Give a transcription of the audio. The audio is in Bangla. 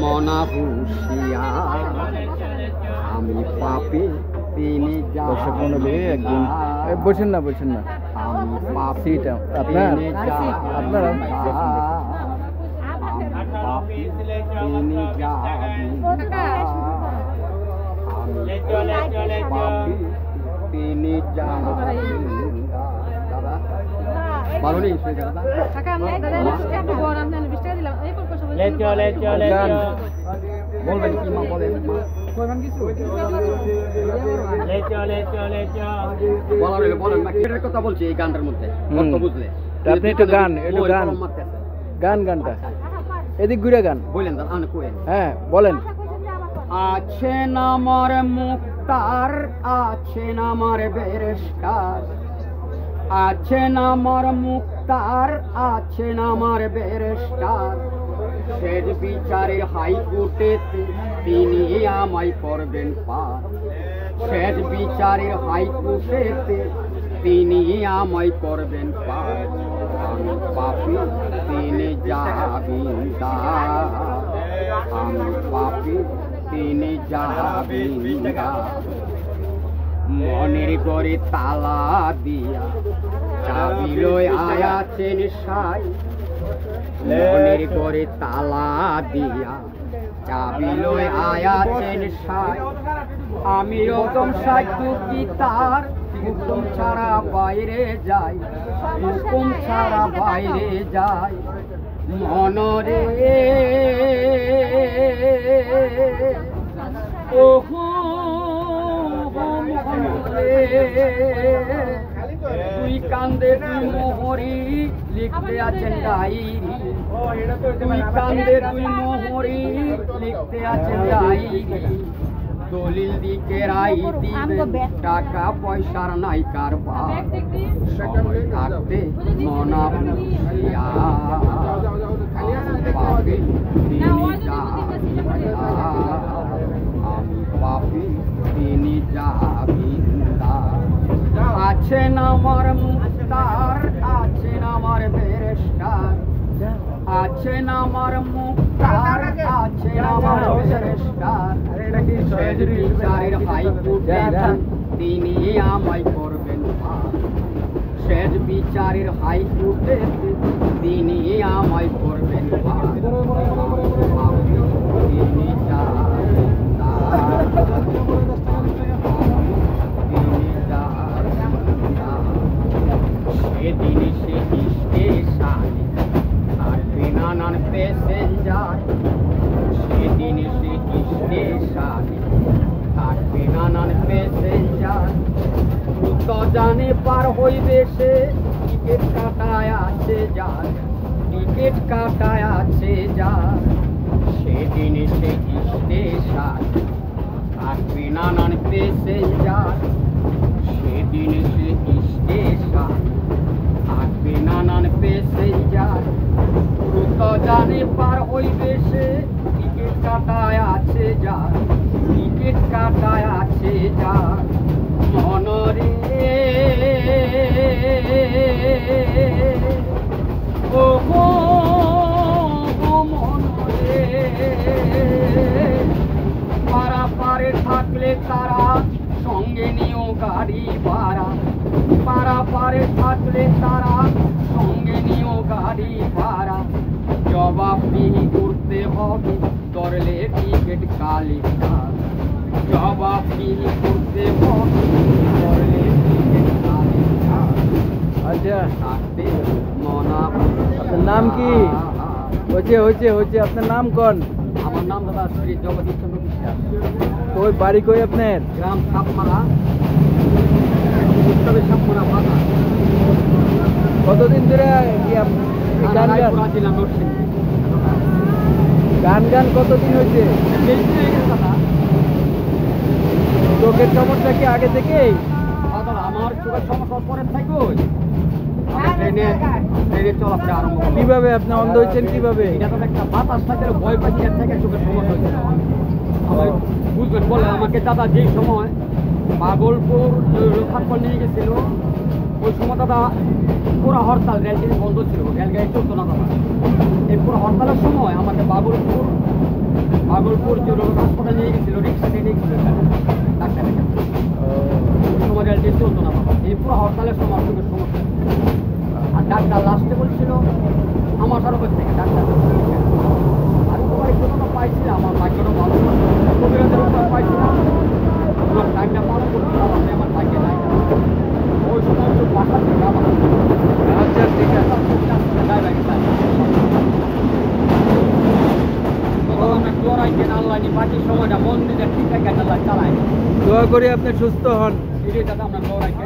মনা হুশিয়ার আমি পাপী তিনি দর্শক মন্ডলী একদিন বসেন না আমি পাপী আপনার আপনারা তিনি তিনি ভালো নেই বলবেন কি মা বলেন বলেন না কিসের কথা বলছি এই গানটার মধ্যে বুঝলে আপনি একটু গানটা এদিক ঘুরে গান বলেন হ্যাঁ বলেন। আছেন আমার মুক্তার আছেন আমার বেরেস্টার আছেন আমার মুক্তার আছেন আমার বেরেস্টার শেষ বিচারের হাইকোর্টেতে তিনি আমায় করবেন পার শেষ বিচারের হাইকোর্টেতে তিনি আমায় করবেন পার আমি পাপী তিনি জামিনদার আমি পাপী তিনি জামিনদার মনের ঘরে তালা দিয়া চাবি লই আয়াছেন সাই মনের ঘরে তালা দিয়া চাবি লই আয়াছেন সাই আমি রকম সাইতু কি তার হুকুম ছাড়া বাইরে যাই হুকুম ছাড়া বাইরে যাই মনরে ওহো তুই কান্দে তুই মোহরি লিখতে আছেন ডায়েরি তুই কান্দে তুই মোহরি লিখতে আছেন ডায়েরি দলিল দিকে রাই দিবে টাকা পয়সার নাই কারবার থাকতে মনা পুষিয়া পাপী তিনি আমি পাপী তিনি জামিনদার আছেন আমার মুক্তার আছেন আমার বেরেস্টার আছেন আমার মুক্তার আছেন আমার বেরেস্টার শেষ বিচারের হাইকোর্টে তিনি আমায় করবেন পার শেষ বিচারের হাইকোর্টে তিনি আমায় করবেন পার তিনি সেদিন সে স্টেশনে থাকবে নানান প্যাসেঞ্জার সেদিন সে স্টেশনে থাকবে নানান প্যাসেঞ্জার দ্রুত জানে পার হইবে সে টিকিট কাটায় আছে যার টিকিট কাটায় আছে যার সেদিন সে স্টেশনে থাকবে নানান প্যাসেঞ্জার সেদিন সে স্টেশন থাকবে নানান প্যাসেঞ্জার দ্রুত জানে পার হইবে সে টিকিট কাটায় আছে যার টিকিট কাটায় আছে যার মনরে ও মনরে পারাপারে থাকলে তারা সঙ্গে নিও গাড়ি ভাড়া পারাপারে থাকলে তারা সঙ্গে নিও গাড়ি ভাড়া জবাবদিহি করতে হবে ধরলে টিকিট কালেক্টর জবাবদিহি করতে হবে ধরলে টিকিট কালেক্টর আচ্ছা থাকতে মনা আপনার নাম কি হচ্ছে আপনার নাম কোন আমার নাম দাদা শ্রী জগদীশ চন্দ্র বিশ্বাস ওই বাড়ি কই আপনার গ্রাম সাপমারা উত্তরে সাপমারা বাধা কতদিন ধরে গান কতদিন হয়েছে চোখের সমস্যা কি আগে থেকেই আমার চোখের সমস্যা পরে থাকো ট্রেনে চলাফেরা আরম্ভ করলাম। কিভাবে আপনি অন্ধ হয়েছেন কিভাবে? এটা তো একটা বাতাস থাকে ভয় পাচ্ছি এর থেকে চোখের সমস্যা হয়েছে আমার বুঝবেন বলে আমাকে দাদা যেই সময় পাগলপুর রক্ষাৎপর নিয়ে গেছিল ওই সময় দাদা পুরো হরতাল রেলগাড়ি বন্ধ ছিল রেলগাড়ি চলতো না দাদা এই পুরো হরতালের সময় আমাকে বাগলপুর ভাগলপুর জরুরি হাসপাতালে নিয়ে গেছিল, রিক্সাতে নিয়ে গেছিল ডাক্তারের কাছে। ওই সময় রেলটি চলতো না বাবা, এই পুরো হরতালের সময় চোখের সমস্যা। আর ডাক্তার লাস্টে বলছিল আমার সরকার থেকে ডাক্তার আমি তোমার একটু পাইছিলাম, আমার ভাগ্যটা ভালো কবিরাজের উপর পাইছিলাম, আমার টাইমটা পালন করছিলাম, আমি আমার ভাগ্যে নাই। ওই সময় একটু বাসা থেকে আবার আচ্ছা ঠিক আছে। বাকি সময়টা মন নিজের ঠিক থাকে আল্লাহ চালায়। দোয়া করি আপনি সুস্থ হন। এই দাদা আমরা দৌড়াইকে